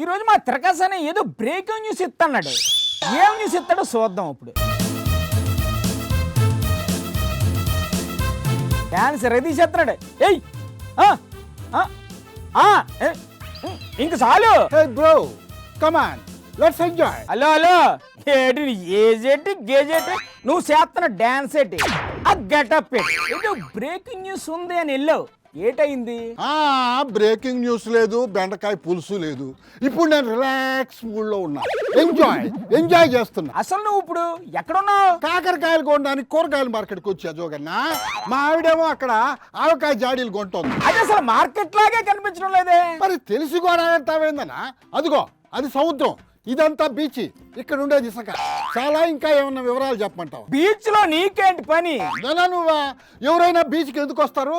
ఈరోజు మా తిరకాస్ అనే ఏదో బ్రేకింగ్ న్యూస్ ఇస్తున్నాడు. ఏం న్యూస్ ఇస్తాడో చూద్దాం ఇప్పుడు. డాన్స్ రెడీ చేస్తున్నాడు. ఏయ్ ఇంక చాలు. Hey bro, come on, let's enjoy. Hello hello ఏటి ఏజేటి గేజేటి నువ్వు చేస్తున్న డాన్స్ ఏంటి, ఆ గెటప్ ఏంటి, ఏదో బ్రేకింగ్ న్యూస్ ఉంది అని వెళ్ళావు, ఏటయింది? బ్రేకింగ్ న్యూస్ లేదు, బెండకాయ పులుసు లేదు. ఇప్పుడు నేను రిలాక్స్ మూడ్ లో ఉన్నా. ఎంజాయ్ చేస్తున్నా. అసలు నువ్వు ఇప్పుడు ఎక్కడున్నావు? కాకరకాయలు కొనడానికి కూరగాయల మార్కెట్కి వచ్చా జోగన్న. మా ఆవిడేమో అక్కడ ఆవకాయ జాడీలు కొంటోంది. అది అసలు మార్కెట్ లాగే కనిపించడం లేదే. మరి తెలిసి కూడా అంటావేందనా? అదిగో అది సముద్రం, ఇదంతా బీచ్, ఇక్కడ ఉండేది ఇసుక. చాలా ఇంకా ఏమన్నా వివరాలు చెప్పమంటావు? బీచ్ లో నీకేంటి పని? నువ్వా? ఎవరైనా బీచ్కి ఎందుకు వస్తారు?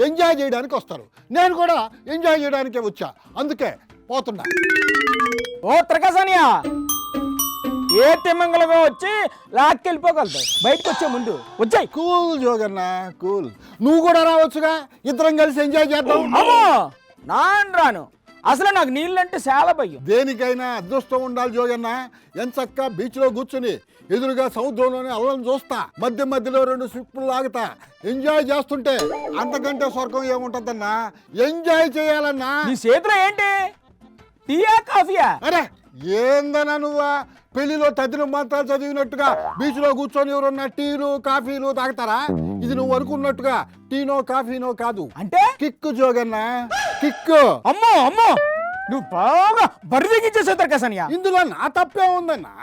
ఎంజాయ్ చేయడానికి వస్తారు. నేను కూడా ఎంజాయ్ చేయడానికే వచ్చా, అందుకే పోతున్నా. ఓ త్రికసానియా, ఏ తిమ్మంగలుగా వచ్చి లాక్కెళ్ళిపోగలదు. బయటకు వచ్చే ముందు వచ్చాయి. Cool Joganna, cool. నువ్వు కూడా రావచ్చుగా, ఇద్దరం కలిసి ఎంజాయ్ చేద్దాం. అమ్మో నాన్ రాను, అసలు నాకు నీళ్ళంటే చాలా భయం. దేనికైనా అదృష్టం ఉండాలి జోగన్న. ఎంచక్క బీచ్ లో కూర్చుని ఎదురుగా సముద్రంలోనే అల్లం చూస్తా, మధ్య మధ్యలో 2 స్విప్పులు లాగుతా, ఎంజాయ్ చేస్తుంటే అంతకంటే స్వర్గం ఏముంటదన్నా. ఎంజాయ్ చేయాలన్నా. నీ చేతిలో ఏంటి, టీయా కాఫీయా? అరే ఏందన్నా నువ్వా? పెళ్లిలో తదిన మాత్రాలు చదివినట్టుగా బీచ్ లో కూర్చొని ఎవరన్నా టీలు కాఫీలు తాగుతారా? ఇది నువ్వు అనుకున్నట్టుగా టీనో కాఫీనో కాదు, అంటే కిక్కు జోగన్న, కిక్కు. అమ్మో అమ్మో, నువ్వు బాగా బరిదెగించేసావు త్రికసానియా. ఇందులో నా తప్పే ఉందన్నా.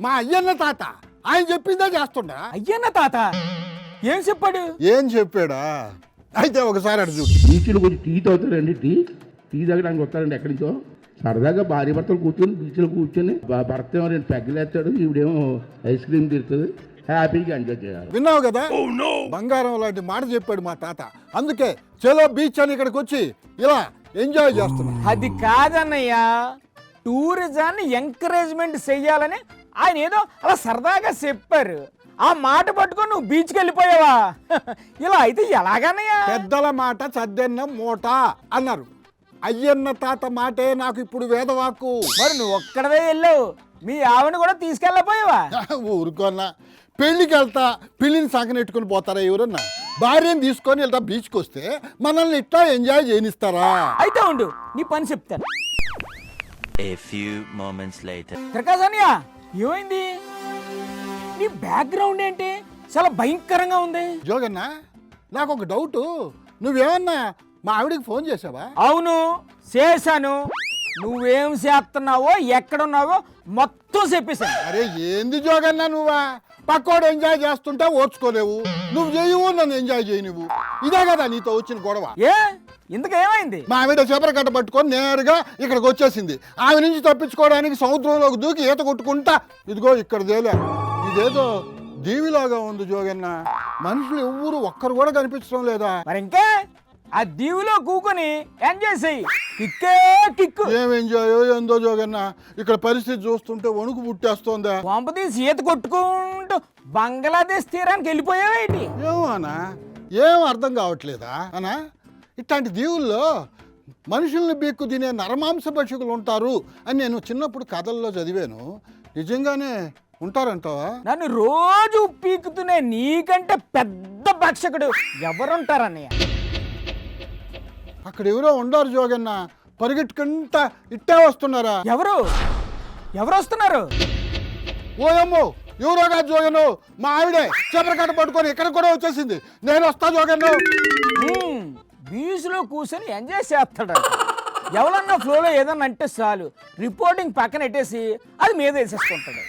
మా అయ్యన్న తాత ఆయన చెప్పిందే చేస్తుండా. అయ్యన్న తాత ఏం చెప్పాడు? ఏం చెప్పాడా? అయితే ఒకసారి అటు చూడు. బీచ్లో కొంచెం టీ తాగుతారండి. టీ తాగడానికి వస్తారండి ఎక్కడి నుంచో. సరదాగా భార్య భర్తలు కూర్చొని బీచ్లో కూర్చొని భర్త ఏమో 2 పెగ్గలు వేస్తాడు, ఈవిడేమో ఐస్ క్రీమ్ తిరుగుతుంది, హ్యాపీగా ఎంజాయ్ చేయాలి. విన్నావు కదా, బంగారం లాంటి మాట చెప్పాడు మా తాత. అందుకే చలో బీచ్ అని ఇక్కడికి వచ్చి ఇలా ఎంజాయ్ చేస్తున్నా. అది కాదన్నయ్యా, టూరిజాన్ని ఎంకరేజ్మెంట్ చెయ్యాలని ఆయన ఏదో అలా సరదాగా చెప్పారు. ఆ మాట పట్టుకొని నువ్వు బీచ్కి వెళ్ళిపోయావా? ఇలా అయితే ఎలాగన్నయ్యా? పెద్దల మాట చద్దెన్న మూట అన్నారు. అయ్యన్న తాత మాటే నాకు ఇప్పుడు వేదవాక్కు. మరి నువ్వు ఒక్కడవే వెళ్ళావు, మీ ఆవిడని కూడా తీసుకెళ్ళపోయావా? ఊరుకోన్నా, పెళ్లికి వెళ్తా పిల్లిని సాగనెట్టుకుని పోతారా ఎవరన్నా? భార్యను తీసుకొని వెళ్తా బీచ్కి వస్తే మనల్ని ఇట్లా ఎంజాయ్ చేయనిస్తారా? అయితే ఉండు, నీ పని చెప్తాను. A few moments later. త్రికసానియా ఏమైంది? నీ బ్యాక్గ్రౌండ్ ఏంటి చాలా భయంకరంగా ఉంది? జోగన్న, నాకు ఒక డౌటు. నువ్వేమన్నా మా ఆవిడకి ఫోన్ చేసావా? అవును చేశాను. నువ్వేం చేస్తున్నావో ఎక్కడున్నావో మొత్తం చెప్పేశాను. అరే ఏంది జోగన్న నువ్వా? పక్కోడు ఎంజాయ్ చేస్తుంటే ఓర్చుకోలేవు, నువ్వు చేయవు, నన్ను ఎంజాయ్ చేయనివ్వు. ఇదే కదా నీతో వచ్చిన గొడవ. ఏ ఇంతకేమైంది? మా ఆవిడ చేపల కట్ట పట్టుకొని నేరుగా ఇక్కడికి వచ్చేసింది. ఆమె నుంచి తప్పించుకోవడానికి సముద్రంలోకి దూకి ఈత కొట్టుకుంటా ఇదిగో ఇక్కడ తేలా. ఇదేదో దీవిలాగా ఉంది జోగన్న. మనుషులు ఎవ్వరు ఒక్కరు కూడా కనిపించడం లేదా? మరి ఇంకే ఆ దీవులో కూకొని ఎంజాయ్ చెయ్యి. కిక్కే కిక్కు. ఏం ఎంజాయ్ ఏందో జోగన్న, ఇక్కడ పరిస్థితి చూస్తుంటే వణుకు పుట్టేస్తోందా. పంపతీసి ఈత కొట్టుకుంటూ బంగ్లాదేశ్ తీరానికి వెళ్ళిపోయావేంటి? ఏమో అన్నా, ఏం అర్థం కావట్లేదా అనా? ఇట్లాంటి దీవుల్లో మనుషుల్ని బీక్కు తినే నరమాంస భక్షకులు ఉంటారు అని నేను చిన్నప్పుడు కథల్లో చదివాను. నిజంగానే ఉంటారంటావా? నన్ను రోజు పీకుతూనే నీకంటే పెద్ద భక్షకుడు ఎవరుంటారన్నయ్య? అక్కడ ఎవరో ఉండారు జోగన్న, పరిగెట్టుకుంటా ఇట్టే వస్తున్నారా? ఎవరు వస్తున్నారు? ఓయమ్మో, ఎవరో కాదు జోగను, మా ఆవిడే చేపరకట్ట పట్టుకొని ఇక్కడ కూడా వచ్చేసింది. నేను వస్తా జోగన్ను. బీచ్లో కూర్చొని ఎంజాయ్ చేస్తాడు. ఎవరన్నా ఫ్లోలో ఏదన్నా అంటే చాలు రిపోర్టింగ్ పక్కన పెట్టేసి అది మీద వేసేసుకుంటాడు.